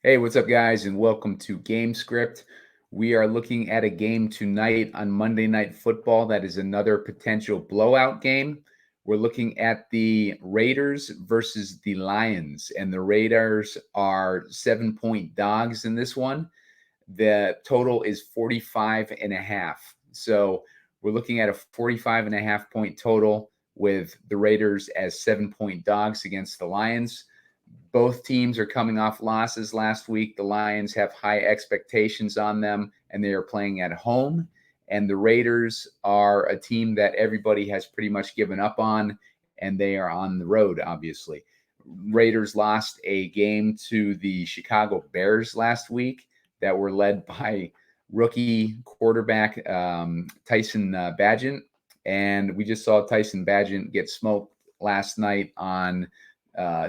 Hey, what's up, guys, and welcome to Gamescript. We are looking at a game tonight on Monday Night Football that is another potential blowout game. We're looking at the Raiders versus the Lions, and the Raiders are 7-point dogs in this one. The total is 45 and a half. So we're looking at a 45 and a half point total with the Raiders as 7-point dogs against the Lions. Both teams are coming off losses last week. The Lions have high expectations on them, and they are playing at home. And the Raiders are a team that everybody has pretty much given up on, and they are on the road, obviously. Raiders lost a game to the Chicago Bears last week that were led by rookie quarterback Tyson Bagent. And we just saw Tyson Bagent get smoked last night on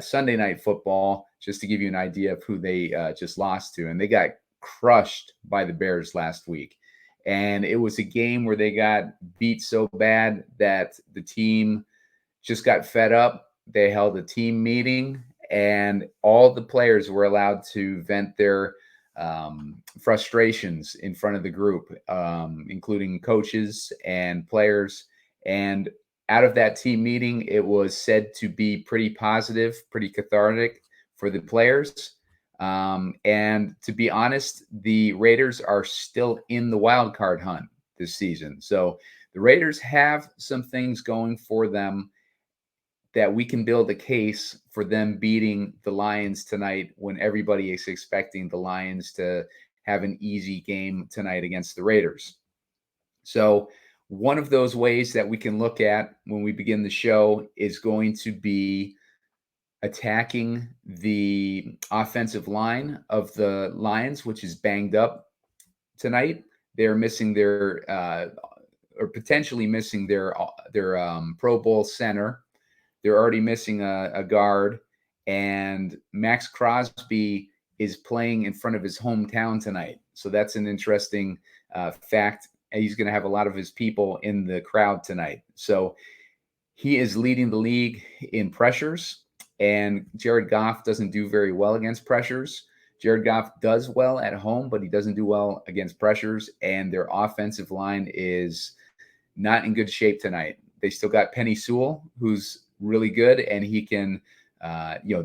Sunday Night Football, just to give you an idea of who they just lost to. And they got crushed by the Bears last week. And it was a game where they got beat so bad that the team just got fed up. They held a team meeting, and all the players were allowed to vent their frustrations in front of the group, including coaches and players. And out of that team meeting, it was said to be pretty positive, pretty cathartic for the players. And to be honest, the Raiders are still in the wild card hunt this season. So the Raiders have some things going for them that we can build a case for them beating the Lions tonight when everybody is expecting the Lions to have an easy game tonight against the Raiders. So one of those ways that we can look at when we begin the show is going to be attacking the offensive line of the Lions, which is banged up tonight. They're missing their or potentially missing their Pro Bowl center. They're already missing a guard, and Max Crosby is playing in front of his hometown tonight. So that's an interesting fact. And he's going to have a lot of his people in the crowd tonight. So he is leading the league in pressures, and Jared Goff doesn't do very well against pressures. Jared Goff does well at home, but he doesn't do well against pressures, and their offensive line is not in good shape tonight. They still got Penny Sewell, who's really good, and he can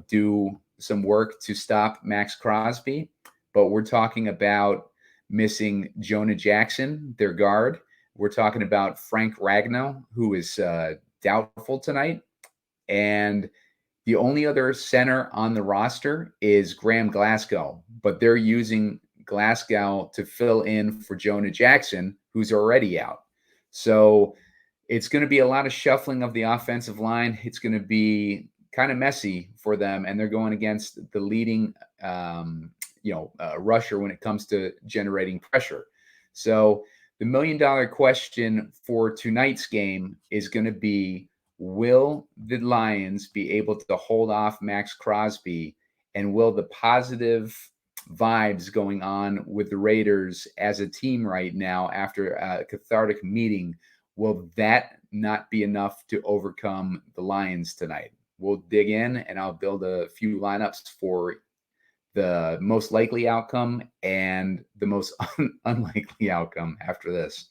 do some work to stop Max Crosby. But we're talking about missing Jonah Jackson, their guard. We're talking about Frank Ragnow, who is doubtful tonight. And the only other center on the roster is Graham Glasgow, but they're using Glasgow to fill in for Jonah Jackson, who's already out. So it's going to be a lot of shuffling of the offensive line. It's going to be kind of messy for them, and they're going against the leading, rusher when it comes to generating pressure. So the $1 million question for tonight's game is going to be, will the Lions be able to hold off Max Crosby, and will the positive vibes going on with the Raiders as a team right now after a cathartic meeting, will that not be enough to overcome the Lions tonight? We'll dig in, and I'll build a few lineups for the most likely outcome and the most unlikely outcome after this.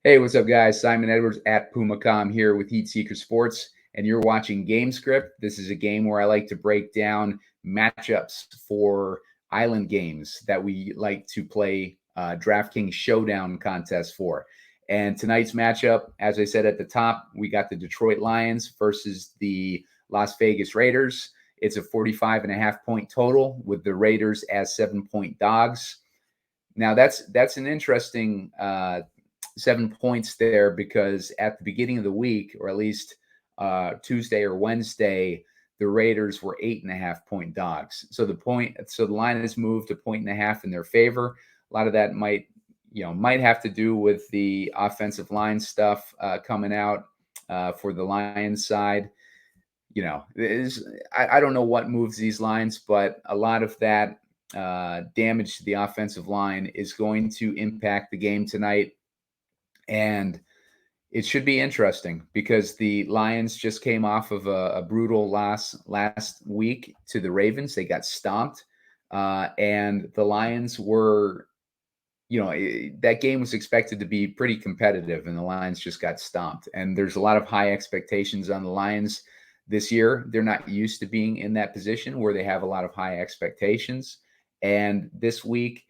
Hey, what's up, guys? Simon Edwards at Pumacom here with Heat Seeker Sports, and you're watching Gamescript. This is a game where I like to break down matchups for island games that we like to play DraftKings Showdown contests for. And tonight's matchup, as I said at the top, we got the Detroit Lions versus the Las Vegas Raiders. It's a 45.5 point total with the Raiders as 7-point dogs. Now, that's an interesting 7 points there, because at the beginning of the week, or at least Tuesday or Wednesday, the Raiders were 8.5-point dogs. So the line has moved to 1.5 in their favor. A lot of that might have to do with the offensive line stuff coming out for the Lions side. I don't know what moves these lines, but a lot of that damage to the offensive line is going to impact the game tonight. And it should be interesting because the Lions just came off of a brutal loss last week to the Ravens. They got stomped. And the Lions were, that game was expected to be pretty competitive, and the Lions just got stomped. And there's a lot of high expectations on the Lions this year. They're not used to being in that position where they have a lot of high expectations. And this week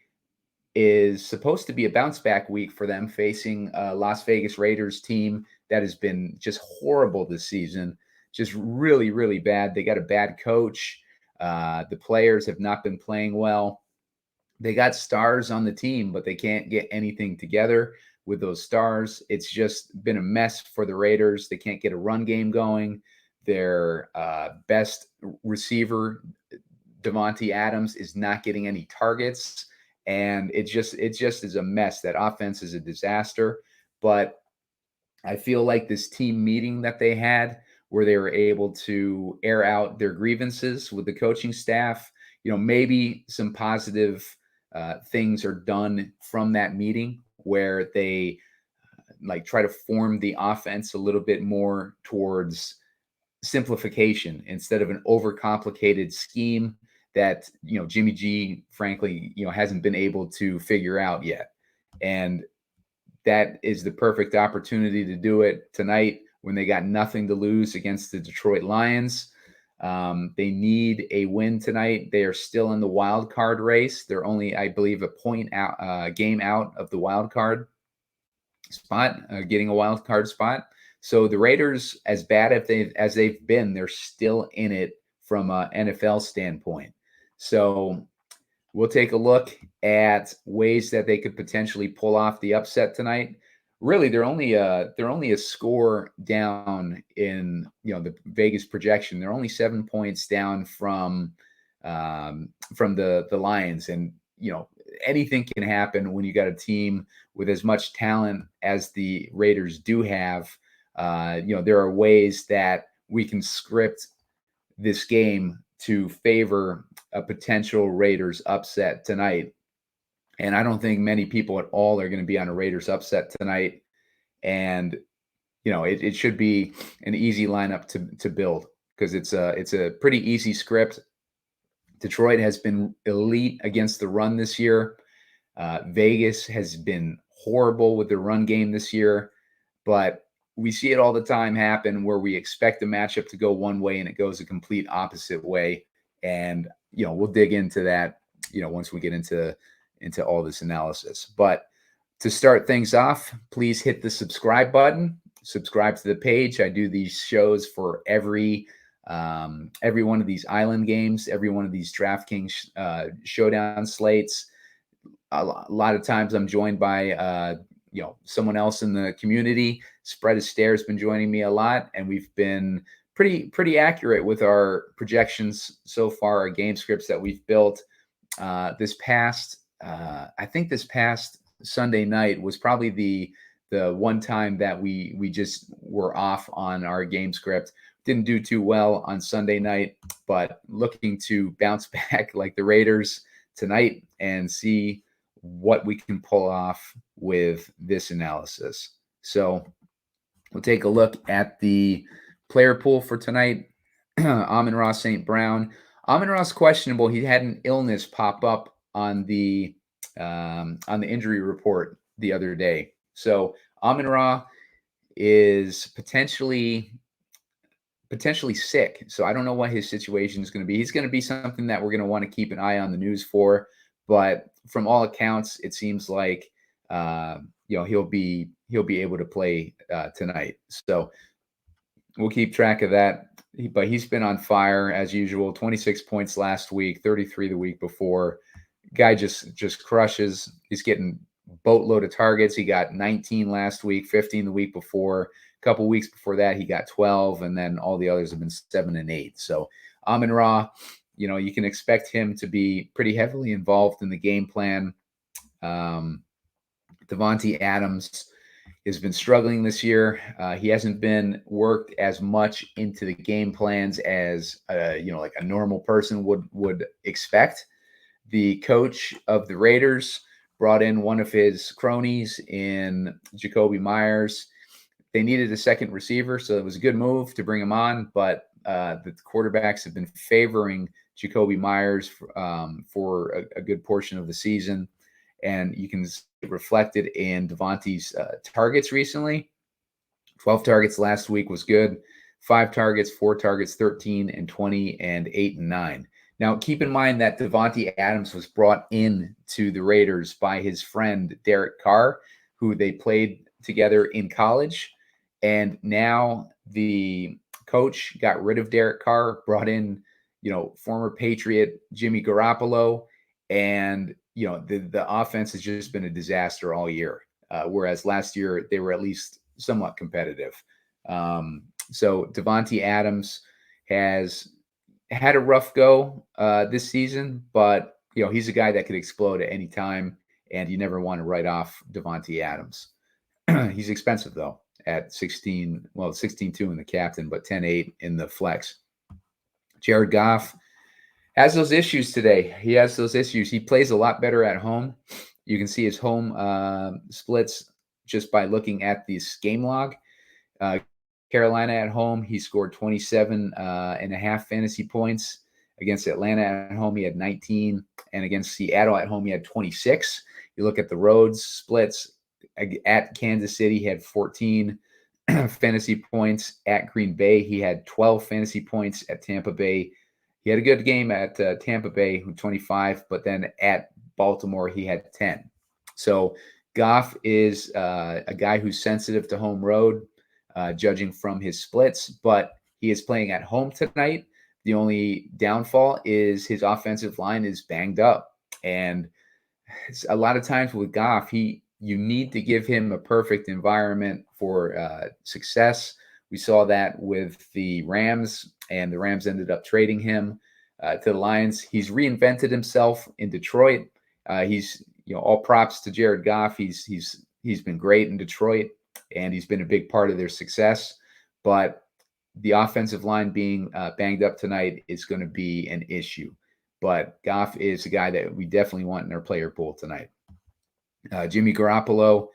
is supposed to be a bounce back week for them, facing a Las Vegas Raiders team that has been just horrible this season, just really, really bad. They got a bad coach. The players have not been playing well. They got stars on the team, but they can't get anything together with those stars. It's just been a mess for the Raiders. They can't get a run game going. Their best receiver, Davante Adams, is not getting any targets. And it just is a mess. That offense is a disaster. But I feel like this team meeting that they had, where they were able to air out their grievances with the coaching staff, maybe some positive things are done from that meeting, where they try to form the offense a little bit more towards simplification instead of an overcomplicated scheme that Jimmy G, frankly, hasn't been able to figure out yet. And that is the perfect opportunity to do it tonight when they got nothing to lose against the Detroit Lions. They need a win tonight. They are still in the wild card race. They're only, I believe, a point out, game out of the wild card spot, getting a wild card spot. So the Raiders, as bad as they've been, they're still in it from an NFL standpoint. So we'll take a look at ways that they could potentially pull off the upset tonight. Really, they're only a score down in the Vegas projection. They're only 7 points down from the Lions, and anything can happen when you got a team with as much talent as the Raiders do have. There are ways that we can script this game to favor a potential Raiders upset tonight. And I don't think many people at all are going to be on a Raiders upset tonight. And, it should be an easy lineup to build, because it's a pretty easy script. Detroit has been elite against the run this year. Vegas has been horrible with the run game this year, but we see it all the time happen where we expect a matchup to go one way and it goes a complete opposite way. And, we'll dig into that, once we get into all this analysis. But to start things off, please hit the subscribe button, subscribe to the page. I do these shows for every one of these island games, every one of these DraftKings Showdown slates. A lot of times I'm joined by, someone else in the community. Spread Astaire has been joining me a lot, and we've been pretty accurate with our projections so far, our game scripts that we've built. This past Sunday night was probably the one time that we just were off on our game script. Didn't do too well on Sunday night, but looking to bounce back like the Raiders tonight and see what we can pull off with this analysis. So we'll take a look at the player pool for tonight. Amon-Ra St. Brown. Amon-Ra's questionable. He had an illness pop up on the injury report the other day. So Amon-Ra is potentially sick. So I don't know what his situation is going to be. He's going to be something that we're going to want to keep an eye on the news for. But from all accounts, it seems like he'll be able to play tonight. So we'll keep track of that. But he's been on fire as usual. 26 points last week, 33 the week before. Guy just crushes. He's getting boatload of targets. He got 19 last week, 15 the week before. couple weeks before that, he got 12, and then all the others have been 7 and 8. So AMON-RA, you can expect him to be pretty heavily involved in the game plan. Davante Adams has been struggling this year. He hasn't been worked as much into the game plans as like a normal person would expect. The coach of the Raiders brought in one of his cronies in Jakobi Meyers. They needed a second receiver, so it was a good move to bring him on. But the quarterbacks have been favoring Jakobi Meyers for a good portion of the season. And you can see it reflected in Davante's targets recently. 12 targets last week was good. 5 targets, 4 targets, 13 and 20 and 8 and 9. Now, keep in mind that Davante Adams was brought in to the Raiders by his friend Derek Carr, who they played together in college. And now the coach got rid of Derek Carr, brought in, former Patriot Jimmy Garoppolo, and the offense has just been a disaster all year. Whereas last year they were at least somewhat competitive. So Davante Adams has had a rough go this season, but he's a guy that could explode at any time, and you never want to write off Davante Adams. He's expensive though at 16.2 in the captain, but 10.8 in the flex. Jared Goff has those issues today. He has those issues. He plays a lot better at home. You can see his home splits just by looking at this game log. Carolina at home, he scored 27.5 fantasy points. Against Atlanta at home, he had 19. And against Seattle at home, he had 26. You look at the roads splits. At Kansas City, he had 14 fantasy points. At Green Bay, he had 12 fantasy points. At Tampa Bay, he had a good game at Tampa Bay, 25. But then at Baltimore, he had 10. So Goff is a guy who's sensitive to home road, judging from his splits, but he is playing at home tonight. The only downfall is his offensive line is banged up. And a lot of times with Goff, you need to give him a perfect environment for success. We saw that with the Rams, and the Rams ended up trading him to the Lions. He's reinvented himself in Detroit. He's all props to Jared Goff. He's been great in Detroit, and he's been a big part of their success. But the offensive line being banged up tonight is going to be an issue. But Goff is a guy that we definitely want in our player pool tonight. Jimmy Garoppolo.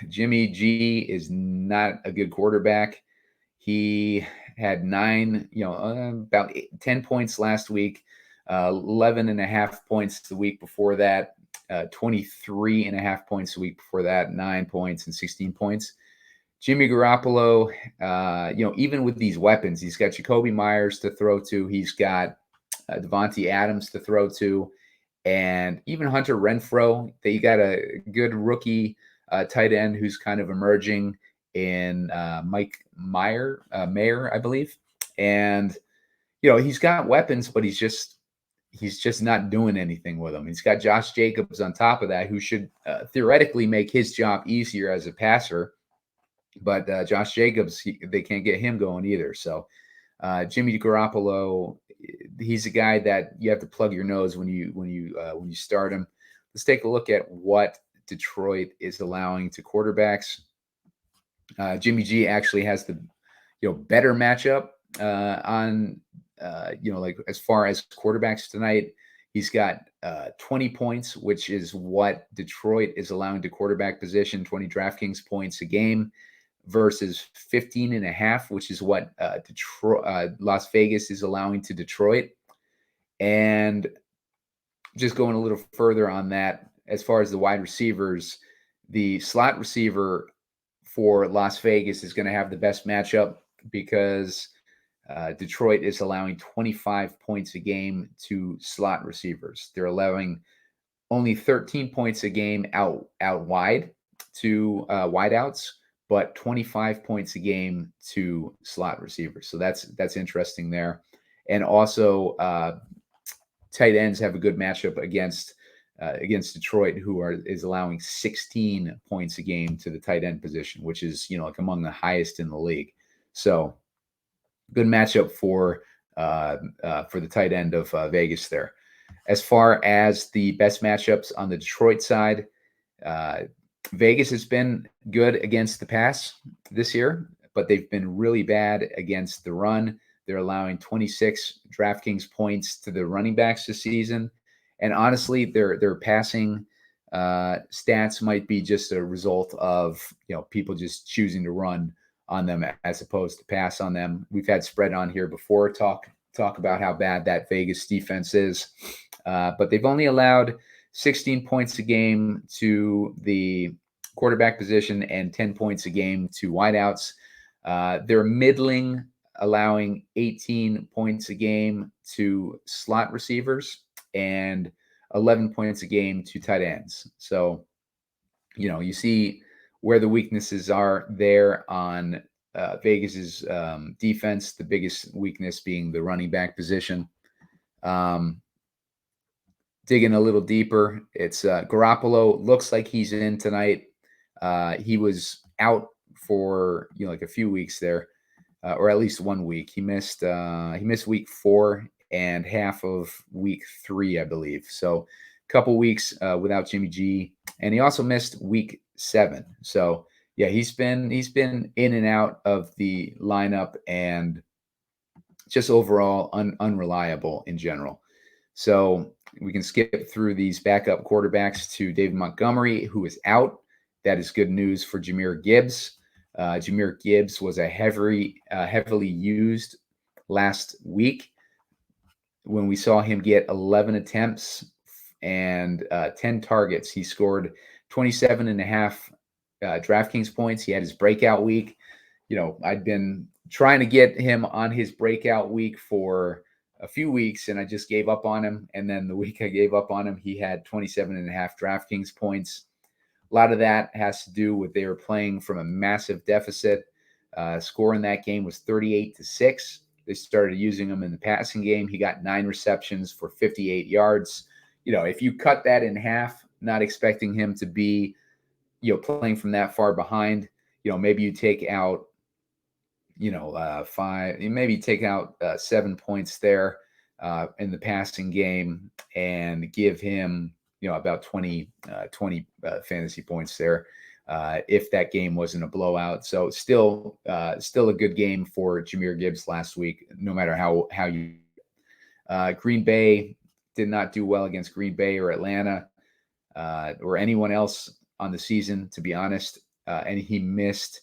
Jimmy G is not a good quarterback. He had about 10 points last week, 11.5 points the week before that, 23.5 points the week before that, 9 points and 16 points. Jimmy Garoppolo, even with these weapons, he's got Jakobi Meyers to throw to. He's got Davante Adams to throw to. And even Hunter Renfrow, they got a good rookie tight end who's kind of emerging in Mike Mayer, I believe. And, he's got weapons, but he's just not doing anything with them. He's got Josh Jacobs on top of that, who should theoretically make his job easier as a passer. But Josh Jacobs, they can't get him going either. So Jimmy Garoppolo, he's a guy that you have to plug your nose when you start him. Let's take a look at what Detroit is allowing to quarterbacks. Jimmy G actually has the better matchup on like as far as quarterbacks tonight. He's got 20 points, which is what Detroit is allowing to quarterback position, 20 DraftKings points a game, versus 15.5, which is what Las Vegas is allowing to Detroit. And just going a little further on that, as far as the wide receivers, the slot receiver for Las Vegas is going to have the best matchup because Detroit is allowing 25 points a game to slot receivers. They're allowing only 13 points a game out wide to wideouts, but 25 points a game to slot receivers. So that's interesting there. And also tight ends have a good matchup against against Detroit, is allowing 16 points a game to the tight end position, which is, like among the highest in the league. So good matchup for the tight end of Vegas there. As far as the best matchups on the Detroit side, Vegas has been good against the pass this year, but they've been really bad against the run. They're allowing 26 DraftKings points to the running backs this season. And honestly, their passing stats might be just a result of people just choosing to run on them as opposed to pass on them. We've had spread on here before, talk about how bad that Vegas defense is, but they've only allowed 16 points a game to the quarterback position and 10 points a game to wideouts. They're middling, allowing 18 points a game to slot receivers and 11 points a game to tight ends. So, you see where the weaknesses are there on Vegas's defense, the biggest weakness being the running back position. Digging a little deeper, it's Garoppolo looks like he's in tonight. He was out for like a few weeks there, or at least 1 week. He missed week 4 and half of week 3, I believe. So a couple weeks without Jimmy G, and he also missed week 7. So yeah, he's been in and out of the lineup and just overall unreliable in general. So we can skip through these backup quarterbacks to David Montgomery, who is out. That is good news for Jahmyr Gibbs. Jahmyr Gibbs was a heavily used last week when we saw him get 11 attempts and 10 targets. He scored 27.5 DraftKings points. He had his breakout week. I'd been trying to get him on his breakout week for a few weeks, and I just gave up on him. And then the week I gave up on him, he had 27.5 DraftKings points. A lot of that has to do with they were playing from a massive deficit. Score in that game was 38-6. They started using him in the passing game. He got 9 receptions for 58 yards. If you cut that in half, not expecting him to be, playing from that far behind, maybe you take out, 5, maybe take out 7 points there in the passing game and give him, about 20 fantasy points there if that game wasn't a blowout. So still a good game for Jahmyr Gibbs last week, no matter how you. Green Bay did not do well against Green Bay or Atlanta or anyone else on the season, to be honest. And he missed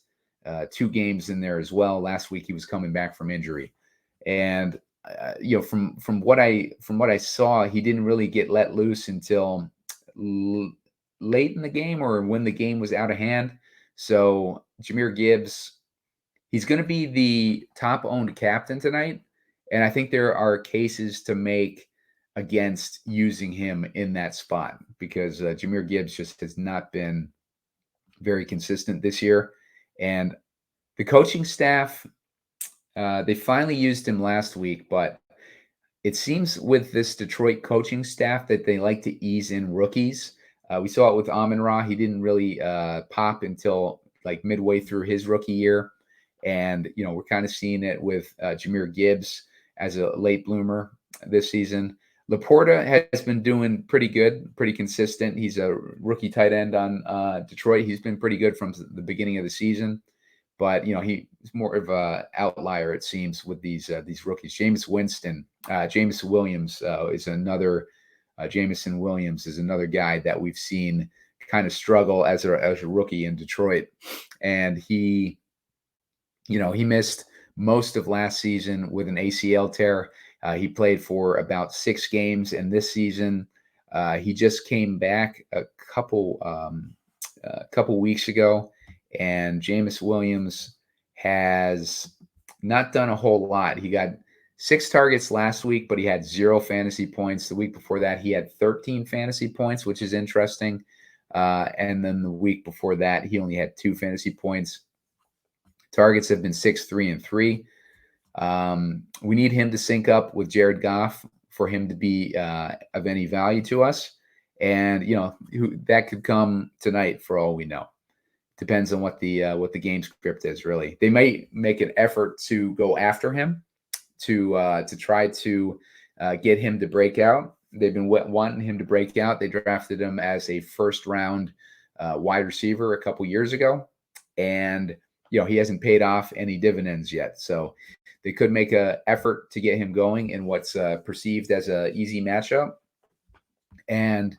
2 games in there as well. Last week he was coming back from injury, and from what I saw, he didn't really get let loose until late in the game or when the game was out of hand. So Jahmyr Gibbs, he's going to be the top owned captain tonight, and I think there are cases to make against using him in that spot because Jahmyr Gibbs just has not been very consistent this year. And the coaching staff, they finally used him last week, but it seems with this Detroit coaching staff that they like to ease in rookies. We saw it with AMON-RA. He didn't really pop until like midway through his rookie year. And, we're kind of seeing it with Jahmyr Gibbs as a late bloomer this season. Laporta has been doing pretty good, pretty consistent. He's a rookie tight end on Detroit. He's been pretty good from the beginning of the season. But, he's more of an outlier, it seems, with these rookies. Jameson Williams is another. Jameson Williams is another guy that we've seen kind of struggle as a rookie in Detroit. And he missed most of last season with an ACL tear. He played for about 6 games, and this season he just came back a couple weeks ago. And Jameson Williams has not done a whole lot. He got 6 targets last week, but he had 0 fantasy points. The week before that, he had 13 fantasy points, which is interesting. And then the week before that, he only had 2 fantasy points. Targets have been 6, 3, and 3. We need him to sync up with Jared Goff for him to be of any value to us. And that could come tonight for all we know. Depends on what the game script is. Really, they might make an effort to go after him to try to get him to break out. They've been wanting him to break out. They drafted him as a first round wide receiver a couple years ago, and he hasn't paid off any dividends yet. So they could make an effort to get him going in what's perceived as an easy matchup. And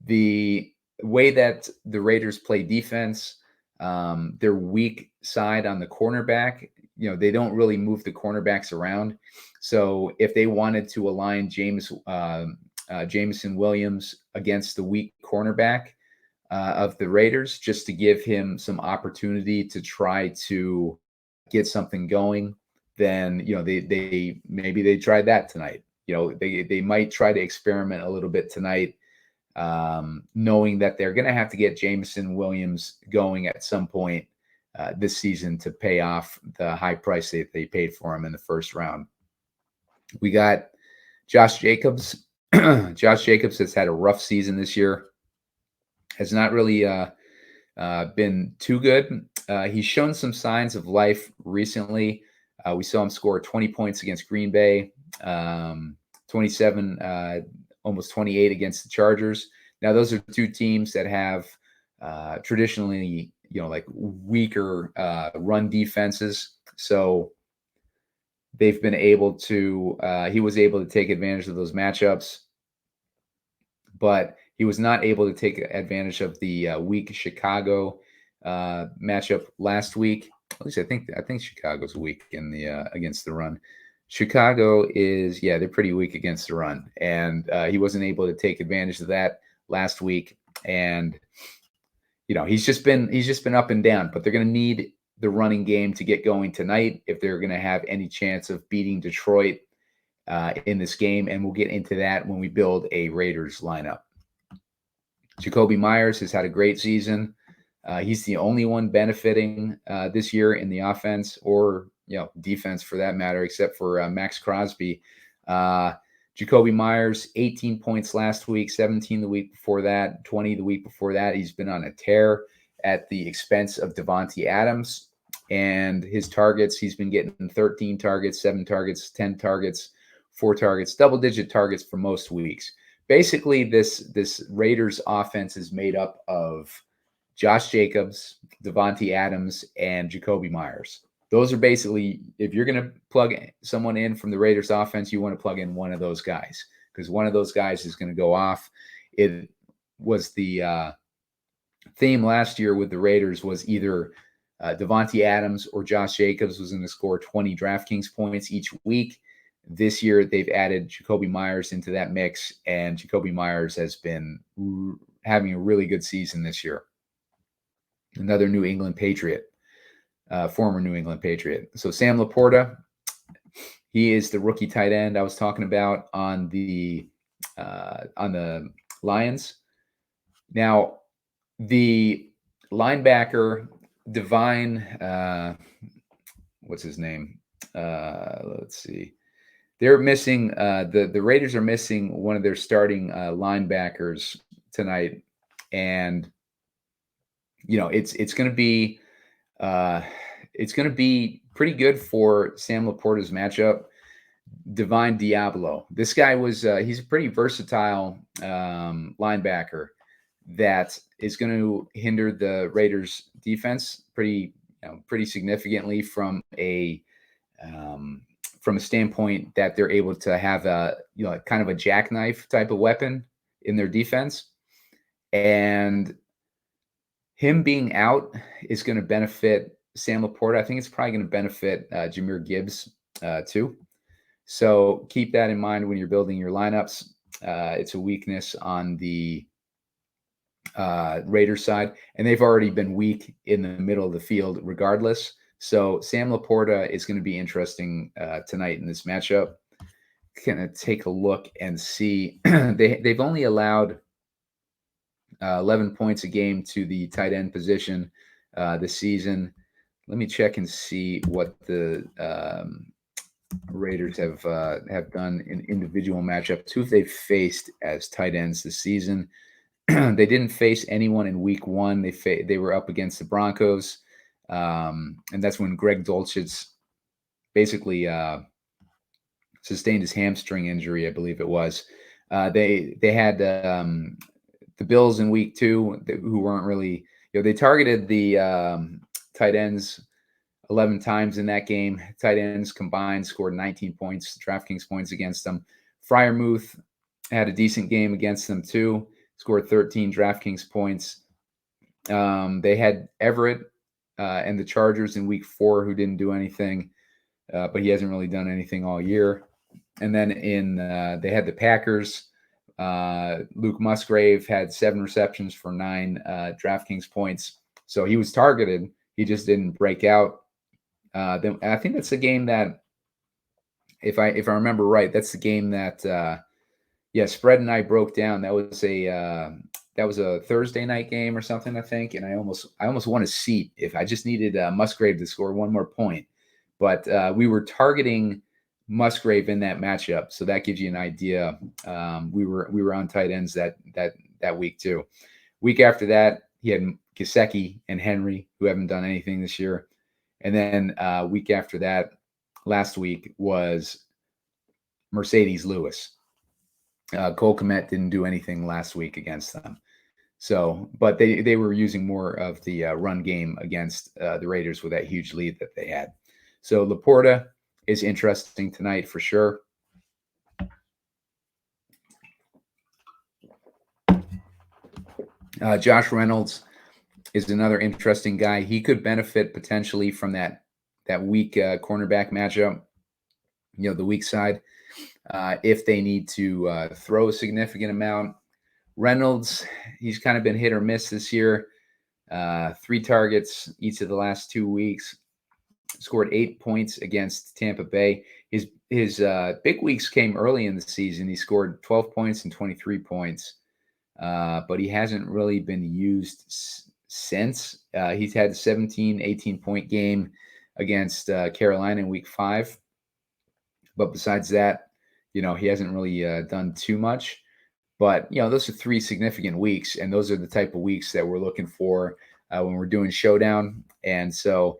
the way that the Raiders play defense, their weak side on the cornerback, they don't really move the cornerbacks around. So if they wanted to align Jameson Williams against the weak cornerback of the Raiders, just to give him some opportunity to try to get something going, then they tried that tonight. They might try to experiment a little bit tonight, knowing that they're going to have to get Jameson Williams going at some point this season to pay off the high price they paid for him in the first round. We got Josh Jacobs. Josh Jacobs has had a rough season this year. Has not really been too good. He's shown some signs of life recently. We saw him score 20 points against Green Bay, 27, almost 28 against the Chargers. Now, those are two teams that have traditionally, like weaker run defenses. So they've been able to, he was able to take advantage of those matchups, but he was not able to take advantage of the weak Chicago matchup last week. At least I think Chicago's weak in the against the run. Chicago is, they're pretty weak against the run, and he wasn't able to take advantage of that last week. And he's just been up and down. But they're going to need the running game to get going tonight if they're going to have any chance of beating Detroit in this game. And we'll get into that when we build a Raiders lineup. Jakobi Meyers has had a great season. He's the only one benefiting this year in the offense or defense for that matter, except for Max Crosby. Jakobi Meyers, 18 points last week, 17 the week before that, 20 the week before that. He's been on a tear at the expense of Davante Adams. And his targets, he's been getting 13 targets, 7 targets, 10 targets, 4 targets, double-digit targets for most weeks. Basically, this Raiders offense is made up of Josh Jacobs, Davante Adams, and Jakobi Meyers. Those are basically, if you're going to plug someone in from the Raiders offense, you want to plug in one of those guys because one of those guys is going to go off. It was the theme last year with the Raiders was either Davante Adams or Josh Jacobs was going to score 20 DraftKings points each week. This year, they've added Jakobi Meyers into that mix, and Jakobi Meyers has been having a really good season this year. Another New England Patriot, former New England Patriot. So Sam Laporta, he is the rookie tight end I was talking about on the Lions. Now, the linebacker, Divine, what's his name? Let's see. They're missing the Raiders are missing one of their starting linebackers tonight, and it's going to be pretty good for Sam Laporta's matchup. Divine Diablo. This guy was he's a pretty versatile linebacker that is going to hinder the Raiders defense pretty significantly from a standpoint that they're able to have a kind of a jackknife type of weapon in their defense. And him being out is going to benefit Sam Laporta. I think it's probably going to benefit Jahmyr Gibbs too. So keep that in mind when you're building your lineups. It's a weakness on the Raiders side, and they've already been weak in the middle of the field regardless. So Sam Laporta is going to be interesting tonight in this matchup. Gonna take a look and see. They've only allowed 11 points a game to the tight end position this season. Let me check and see what the Raiders have done in individual matchups. Who they've faced as tight ends this season. They didn't face anyone in week 1. They were up against the Broncos, and that's when Greg Dulcich basically sustained his hamstring injury, I believe it was. They had the Bills in week 2, who weren't really, they targeted the tight ends 11 times in that game. Tight ends combined scored 19 points, DraftKings points against them. Freiermuth had a decent game against them too, scored 13 DraftKings points. They had Everett and the Chargers in week 4, who didn't do anything, but he hasn't really done anything all year. And then they had the Packers. Luke Musgrave had 7 receptions for 9 DraftKings points. So he was targeted. He just didn't break out. Then I think that's the game that, if I remember right, that's the game that Spread and I broke down. That was a Thursday night game or something, I think, and I almost won a seat if I just needed Musgrave to score 1 more point. But we were targeting Musgrave in that matchup, so that gives you an idea. We were on tight ends that week too. Week after that, he had Gesicki and Henry, who haven't done anything this year. And then week after that, last week, was Mercedes Lewis. Cole Kmet didn't do anything last week against them. So, but they were using more of the run game against the Raiders with that huge lead that they had. So Laporta is interesting tonight for sure. Josh Reynolds is another interesting guy. He could benefit potentially from that weak cornerback matchup, the weak side, if they need to throw a significant amount. Reynolds, he's kind of been hit or miss this year. 3 targets each of the last 2 weeks. Scored 8 points against Tampa Bay. His big weeks came early in the season. He scored 12 points and 23 points, but he hasn't really been used since. He's had a 17, 18-point game against Carolina in week 5. But besides that, he hasn't really done too much. But, those are 3 significant weeks, and those are the type of weeks that we're looking for when we're doing Showdown. And so,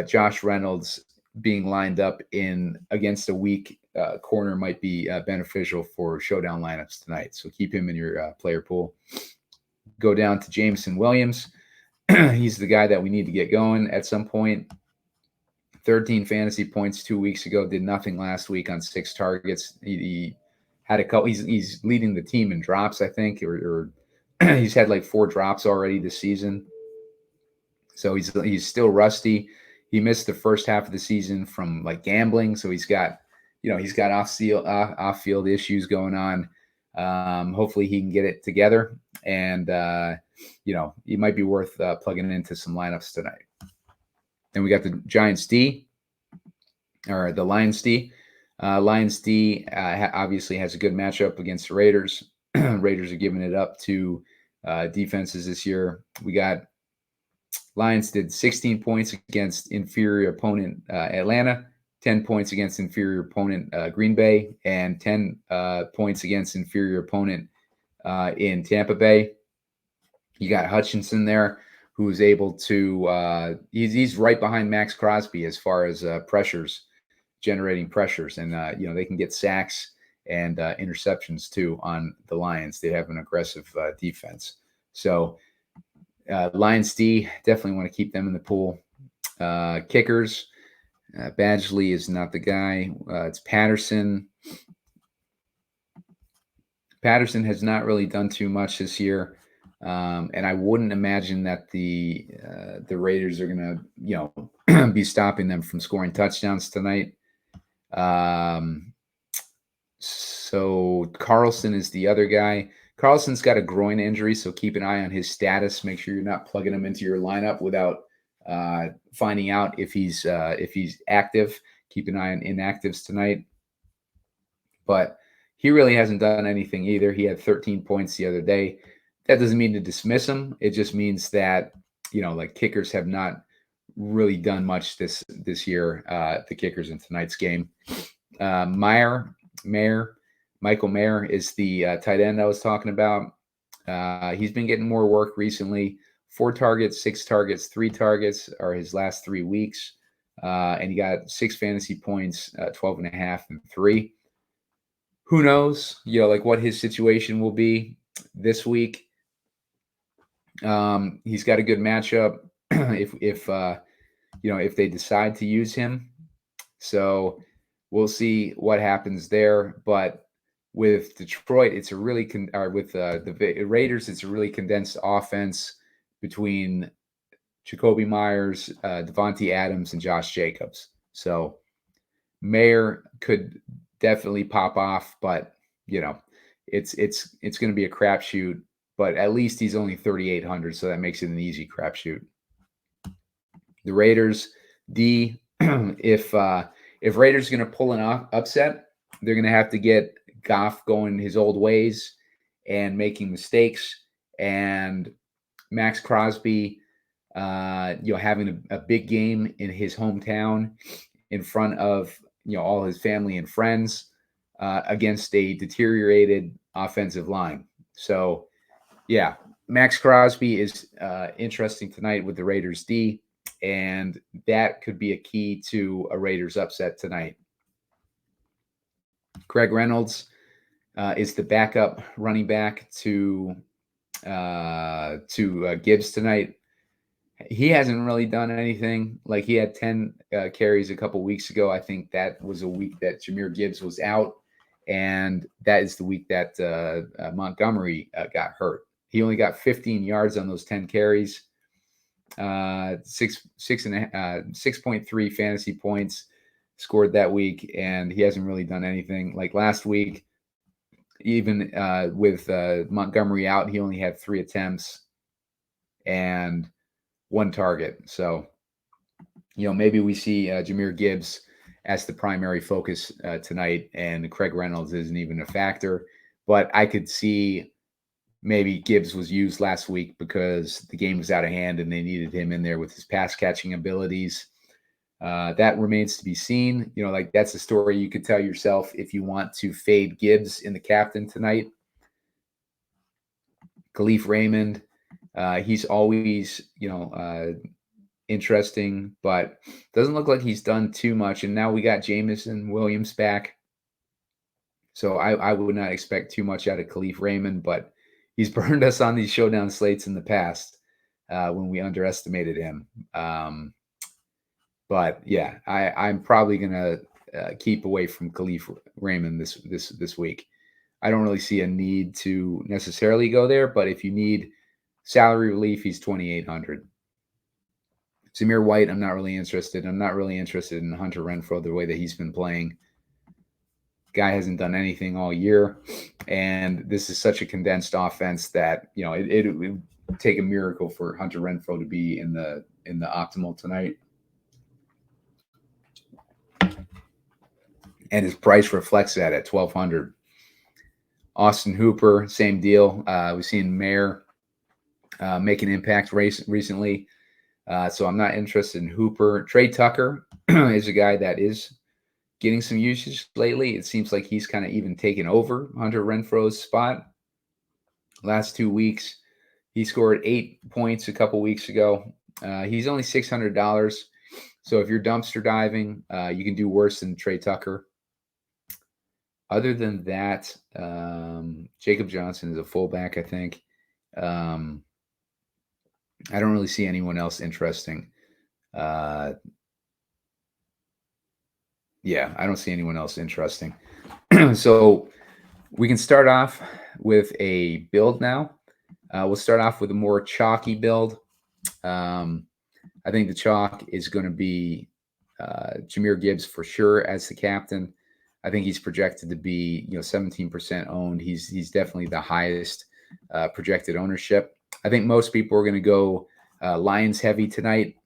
Josh Reynolds being lined up against a weak corner might be beneficial for Showdown lineups tonight. So keep him in your player pool. Go down to Jameson Williams. He's the guy that we need to get going at some point. 13 fantasy points 2 weeks ago, did nothing last week on 6 targets. He had a couple. He's leading the team in drops, I think, or he's had like 4 drops already this season. So he's still rusty. He missed the first half of the season from like gambling, so he's got off-field issues going on. Hopefully he can get it together, and he might be worth plugging into some lineups tonight. Then we got the Lions D. Lions D obviously has a good matchup against the Raiders. Raiders are giving it up to defenses this year. We got Lions did 16 points against inferior opponent Atlanta, 10 points against inferior opponent Green Bay, and 10 points against inferior opponent in Tampa Bay. You got Hutchinson there, who's able to he's right behind Max Crosby as far as generating pressures, and they can get sacks and interceptions too on the Lions. They have an aggressive defense. So Lions D, definitely want to keep them in the pool. Kickers, Badgley is not the guy. It's Patterson. Patterson has not really done too much this year, and I wouldn't imagine that the Raiders are going to be stopping them from scoring touchdowns tonight. So Carlson is the other guy. Carlson's got a groin injury, so keep an eye on his status. Make sure you're not plugging him into your lineup without finding out if he's active. Keep an eye on inactives tonight. But he really hasn't done anything either. He had 13 points the other day. That doesn't mean to dismiss him. It just means that kickers have not really done much this year. The kickers in tonight's game. Michael Mayer is the tight end I was talking about. He's been getting more work recently. 4 targets, 6 targets, 3 targets are his last 3 weeks. And he got 6 fantasy points, 12.5 and 3. Who knows, like what his situation will be this week. He's got a good matchup if they decide to use him. So we'll see what happens there. But with Detroit, it's a really with the Raiders, it's a really condensed offense between Jakobi Meyers, Davante Adams, and Josh Jacobs. So Mayer could definitely pop off, but it's going to be a crapshoot. But at least he's only 3,800, so that makes it an easy crapshoot. The Raiders D, if Raiders are going to pull an upset, they're going to have to get Goff going his old ways and making mistakes, and Max Crosby, having a big game in his hometown in front of all his family and friends against a deteriorated offensive line. So, yeah, Max Crosby is interesting tonight with the Raiders D, and that could be a key to a Raiders upset tonight. Craig Reynolds is the backup running back to Gibbs tonight. He hasn't really done anything. Like, he had 10 carries a couple weeks ago. I think that was a week that Jahmyr Gibbs was out, and that is the week that Montgomery got hurt. He only got 15 yards on those 10 carries, 6.3 fantasy points scored that week, and he hasn't really done anything. Like last week, even with Montgomery out, he only had 3 attempts and 1 target. So, maybe we see Jahmyr Gibbs as the primary focus tonight, and Craig Reynolds isn't even a factor. But I could see maybe Gibbs was used last week because the game was out of hand and they needed him in there with his pass catching abilities. That remains to be seen. That's a story you could tell yourself if you want to fade Gibbs in the captain tonight. Khalif Raymond, he's always, interesting, but doesn't look like he's done too much. And now we got Jameson Williams back. So I would not expect too much out of Khalif Raymond, but he's burned us on these showdown slates in the past when we underestimated him. But yeah, I'm probably gonna keep away from Khalif Raymond this week. I don't really see a need to necessarily go there, but if you need salary relief, he's 2,800. Zamir White, I'm not really interested. I'm not really interested in Hunter Renfrow the way that he's been playing. Guy hasn't done anything all year, and this is such a condensed offense that it would take a miracle for Hunter Renfrow to be in the optimal tonight. And his price reflects that at 1,200. Austin Hooper, same deal. We've seen Mayer make an impact recently, so I'm not interested in Hooper. Trey Tucker is a guy that is getting some usage lately. It seems like he's kind of even taken over Hunter Renfrow's spot. Last 2 weeks, he scored 8 points a couple weeks ago. He's only $600. So if you're dumpster diving, you can do worse than Trey Tucker. Other than that, Jacob Johnson is a fullback, I think. I don't really see anyone else interesting. Yeah, I don't see anyone else interesting. So we can start off with a build now. We'll start off with a more chalky build. I think the chalk is going to be Jahmyr Gibbs for sure as the captain. I think he's projected to be 17% owned. He's definitely the highest projected ownership. I think most people are going to go Lions heavy tonight.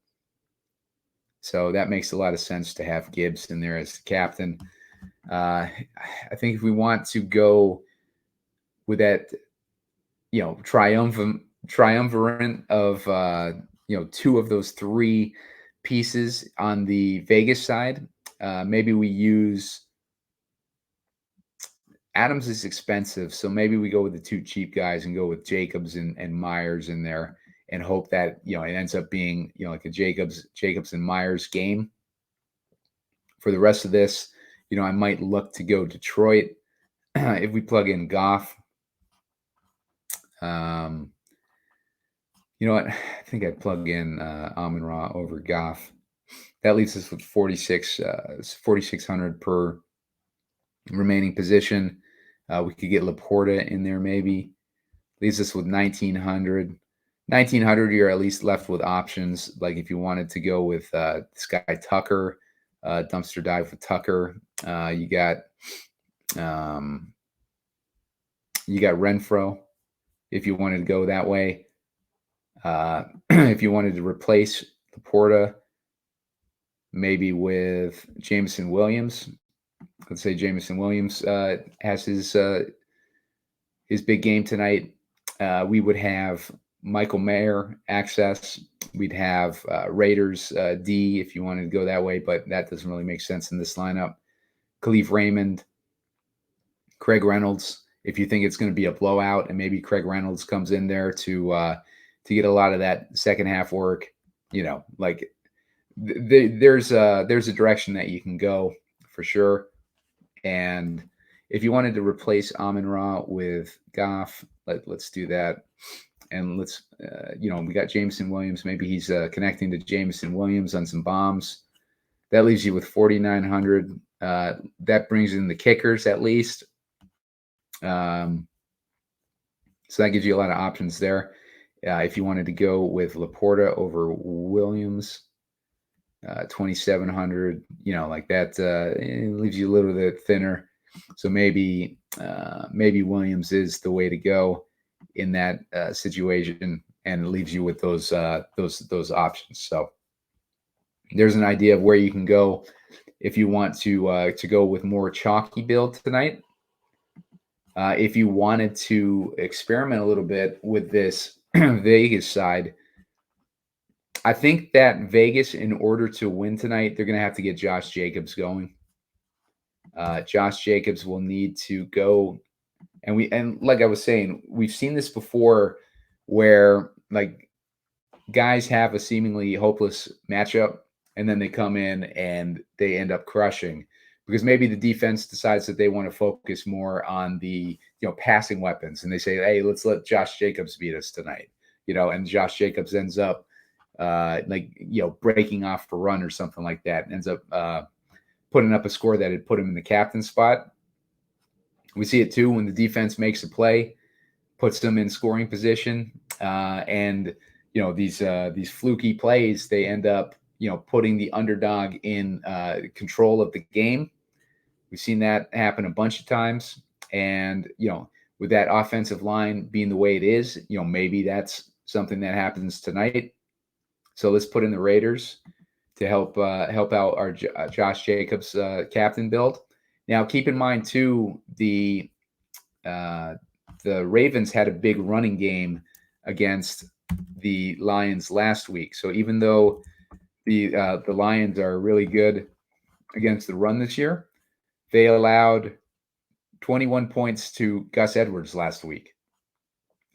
So that makes a lot of sense to have Gibbs in there as the captain. I think if we want to go with that, triumvirate of, 2 of those 3 pieces on the Vegas side, maybe we use Adams is expensive, so maybe we go with the two cheap guys and go with Jacobs and Meyers in there and hope that, it ends up being, like a Jacobs and Meyers game. For the rest of this, I might look to go Detroit. If we plug in Goff, you know what? I think I'd plug in Amon-Ra over Goff. That leaves us with 4,600 per remaining position. We could get Laporta in there maybe. Leaves us with 1,900. 1,900, you're at least left with options. Like if you wanted to go with this guy Tucker, dumpster dive with Tucker. You got Renfro if you wanted to go that way. If you wanted to replace Laporta, maybe with Jameson Williams. Let's say Jameson Williams has his big game tonight. We would have Michael Mayer access. We'd have Raiders D if you wanted to go that way, but that doesn't really make sense in this lineup. Khalif Raymond, Craig Reynolds, if you think it's going to be a blowout, and maybe Craig Reynolds comes in there to get a lot of that second half work. Like there's a direction that you can go for sure. And if you wanted to replace Amon-Ra with Goff, let's do that. And let's, we got Jameson Williams. Maybe he's connecting to Jameson Williams on some bombs. That leaves you with 4,900. That brings in the kickers at least. So that gives you a lot of options there. If you wanted to go with Laporta over Williams, 2,700, like that, it leaves you a little bit thinner. So maybe Williams is the way to go in that situation, and it leaves you with those options. So there's an idea of where you can go if you want to go with more chalky build tonight. If you wanted to experiment a little bit with this Vegas side, I think that Vegas, in order to win tonight, they're going to have to get Josh Jacobs going. Josh Jacobs will need to go. And like I was saying, we've seen this before where like guys have a seemingly hopeless matchup and then they come in and they end up crushing because maybe the defense decides that they want to focus more on the, passing weapons. And they say, hey, let's let Josh Jacobs beat us tonight, and Josh Jacobs ends up breaking off for run or something like that, ends up putting up a score that had put him in the captain spot. We see it too when the defense makes a play, puts them in scoring position, and these fluky plays, they end up putting the underdog in control of the game. We've seen that happen a bunch of times, and with that offensive line being the way it is, maybe that's something that happens tonight. So let's put in the Raiders to help out our Josh Jacobs captain build. Now, keep in mind too, the Ravens had a big running game against the Lions last week. So even though the Lions are really good against the run this year, they allowed 21 points to Gus Edwards last week,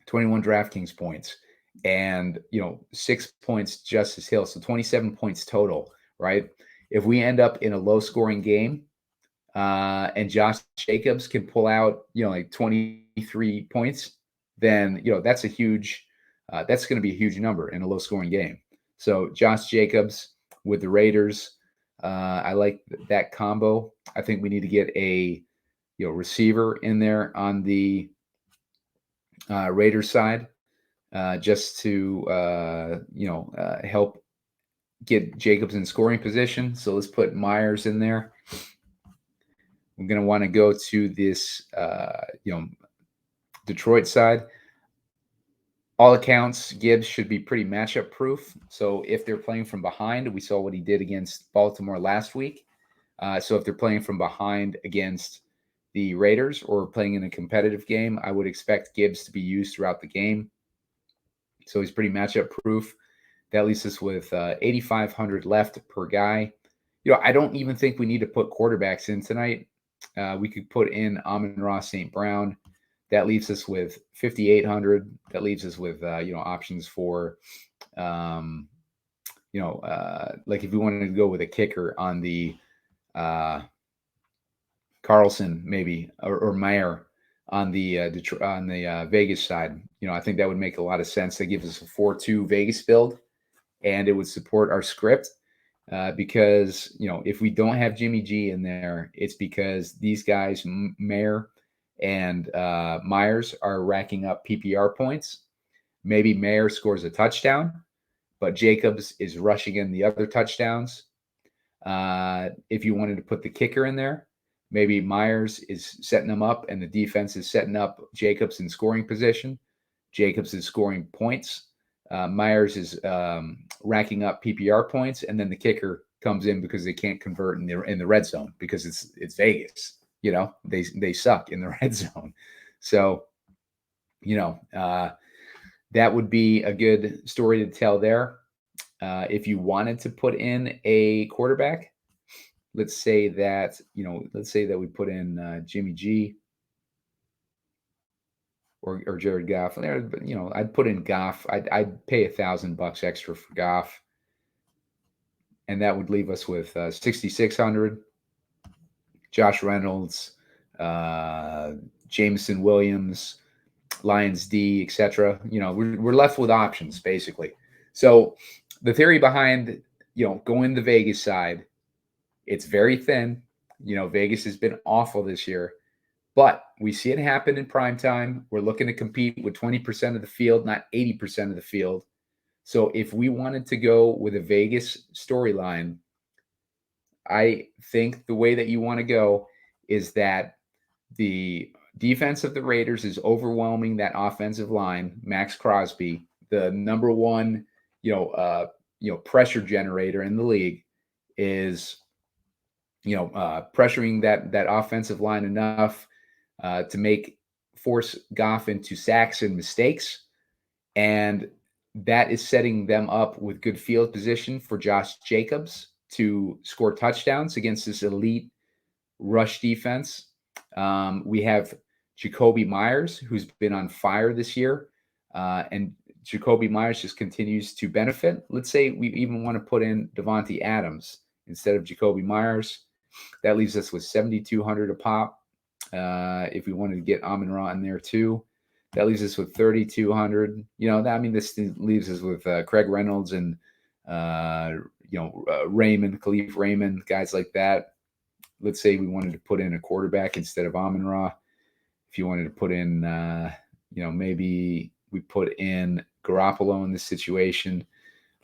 21 DraftKings points, and 6 points Justice Hill, so 27 points total, right? If we end up in a low-scoring game, and Josh Jacobs can pull out, like 23 points, then, that's a huge, that's going to be a huge number in a low scoring game. So Josh Jacobs with the Raiders, I like that combo. I think we need to get a, receiver in there on the Raiders side, just to, help get Jacobs in scoring position. So let's put Meyers in there. We're going to want to go to this, Detroit side. All accounts, Gibbs should be pretty matchup proof. So if they're playing from behind, we saw what he did against Baltimore last week. So if they're playing from behind against the Raiders or playing in a competitive game, I would expect Gibbs to be used throughout the game. So he's pretty matchup proof. That leaves us with 8,500 left per guy. I don't even think we need to put quarterbacks in tonight. We could put in AMON-RA St. Brown. That leaves us with 5,800. That leaves us with options for like if we wanted to go with a kicker on the Carlson maybe or Mayer on the Vegas side. I think that would make a lot of sense. That gives us a 4-2 Vegas build, and it would support our script. Because if we don't have Jimmy G in there, it's because these guys, Mayer and Meyers, are racking up PPR points. Maybe Mayer scores a touchdown, but Jacobs is rushing in the other touchdowns. If you wanted to put the kicker in there, maybe Meyers is setting them up and the defense is setting up Jacobs in scoring position. Jacobs is scoring points. Meyers is racking up PPR points, and then the kicker comes in because they can't convert in the red zone because it's Vegas. They suck in the red zone. So, that would be a good story to tell there. If you wanted to put in a quarterback, let's say that we put in Jimmy G or Jared Goff. I'd put in Goff. I'd pay $1,000 extra for Goff, and that would leave us with 6,600. Josh Reynolds, Jameson Williams, Lions D, etc. We're left with options basically. So the theory behind going the Vegas side, it's very thin. Vegas has been awful this year. But we see it happen in prime time. We're looking to compete with 20% of the field, not 80% of the field. So if we wanted to go with a Vegas storyline, I think the way that you want to go is that the defense of the Raiders is overwhelming that offensive line. Max Crosby, the number one, pressure generator in the league, is pressuring that offensive line enough to force Goff into sacks and mistakes. And that is setting them up with good field position for Josh Jacobs to score touchdowns against this elite rush defense. We have Jakobi Meyers, who's been on fire this year. And Jakobi Meyers just continues to benefit. Let's say we even want to put in Davante Adams instead of Jakobi Meyers. That leaves us with 7,200 a pop. If we wanted to get AMON-RA in there too, that leaves us with 3,200. This leaves us with Craig Reynolds and Raymond, Khalif Raymond, guys like that. Let's say we wanted to put in a quarterback instead of AMON-RA. If you wanted to put in, maybe we put in Garoppolo in this situation,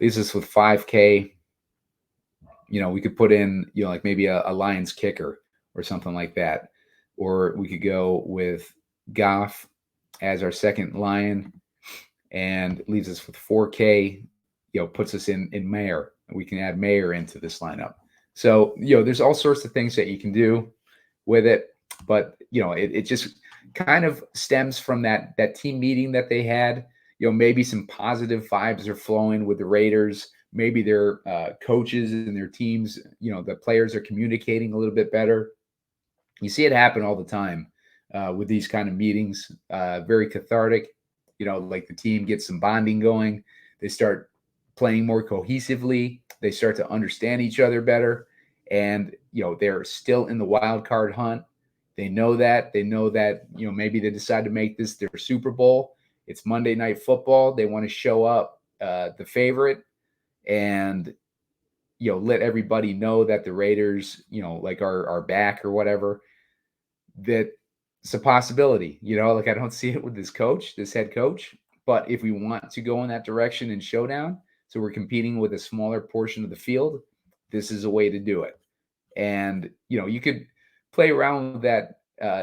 leaves us with 5K. We could put in, like maybe a Lions kicker or something like that. Or we could go with Goff as our second Lion and leaves us with 4K, puts us in Mayer. We can add Mayer into this lineup. So, there's all sorts of things that you can do with it. But, it just kind of stems from that team meeting that they had. Maybe some positive vibes are flowing with the Raiders. Maybe their coaches and their teams, the players are communicating a little bit better. You see it happen all the time with these kind of meetings. Very cathartic. Like the team gets some bonding going. They start playing more cohesively. They start to understand each other better. And, they're still in the wild card hunt. They know that. Maybe they decide to make this their Super Bowl. It's Monday Night Football. They want to show up the favorite and let everybody know that the Raiders, are back or whatever. That it's a possibility. I don't see it with this head coach. But if we want to go in that direction in Showdown, so we're competing with a smaller portion of the field, this is a way to do it. And you could play around with that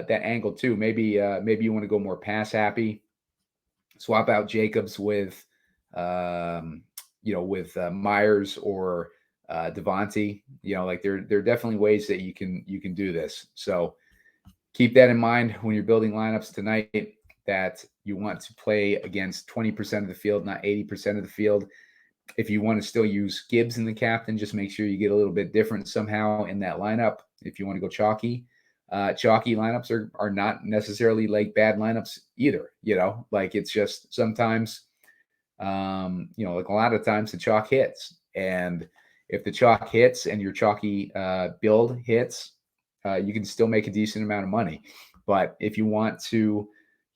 angle too. Maybe you want to go more pass happy. Swap out Jacobs with Meyers or Davante. There are definitely ways that you can do this. So keep that in mind when you're building lineups tonight, that you want to play against 20% of the field, not 80% of the field. If you want to still use Gibbs in the captain, just make sure you get a little bit different somehow in that lineup if you want to go chalky. chalky lineups are not necessarily like bad lineups either. Like it's just sometimes, like a lot of times the chalk hits, and if the chalk hits and your chalky build hits, you can still make a decent amount of money. But if you want to,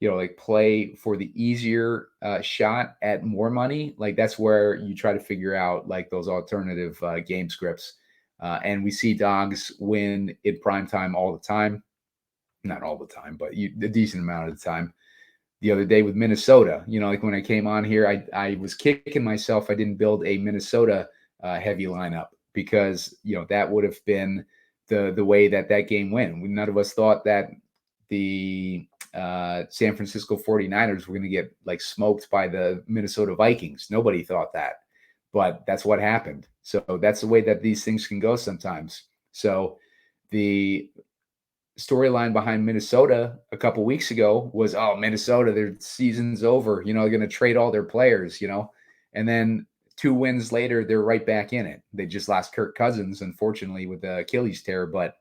like play for the easier shot at more money, like that's where you try to figure out like those alternative game scripts. And we see dogs win in prime time all the time. Not all the time, but a decent amount of the time. The other day with Minnesota, like when I came on here, I was kicking myself. I didn't build a Minnesota heavy lineup because, that would have been the way that game went. None of us thought that the San Francisco 49ers were going to get like smoked by the Minnesota Vikings. Nobody thought that, but that's what happened. So that's the way that these things can go sometimes. So the storyline behind Minnesota a couple weeks ago was, oh, Minnesota, their season's over. They're going to trade all their players, and then 2 wins later, they're right back in it. They just lost Kirk Cousins, unfortunately, with the Achilles tear. But,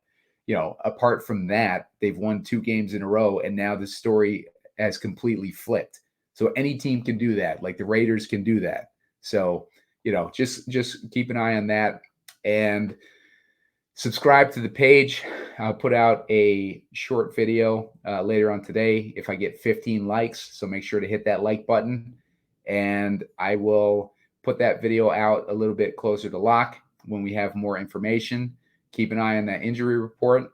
apart from that, they've won 2 games in a row, and now the story has completely flipped. So any team can do that. Like the Raiders can do that. So, just keep an eye on that. And subscribe to the page. I'll put out a short video later on today if I get 15 likes. So make sure to hit that like button. And I will put that video out a little bit closer to lock when we have more information. Keep an eye on that injury report.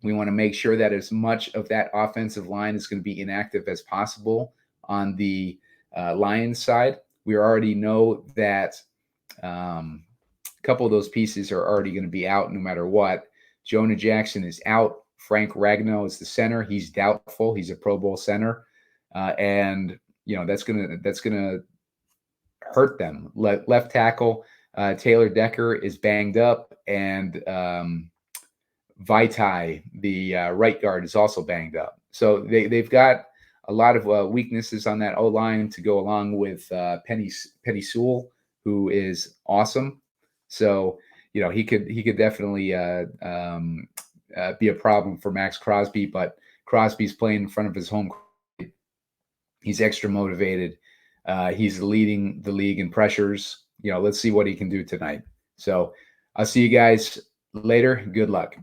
We want to make sure that as much of that offensive line is going to be inactive as possible on the Lions side. We already know that a couple of those pieces are already going to be out no matter what. Jonah Jackson is out. Frank Ragnow is the center. He's doubtful. He's a Pro Bowl center. And that's gonna hurt them. Left tackle Taylor Decker is banged up, and Vaitai, the right guard, is also banged up. So they've got a lot of weaknesses on that O-line to go along with Penny Sewell, who is awesome. So he could definitely be a problem for Max Crosby, but Crosby's playing in front of his home. He's extra motivated. He's leading the league in pressures. Let's see what he can do tonight. So I'll see you guys later. Good luck.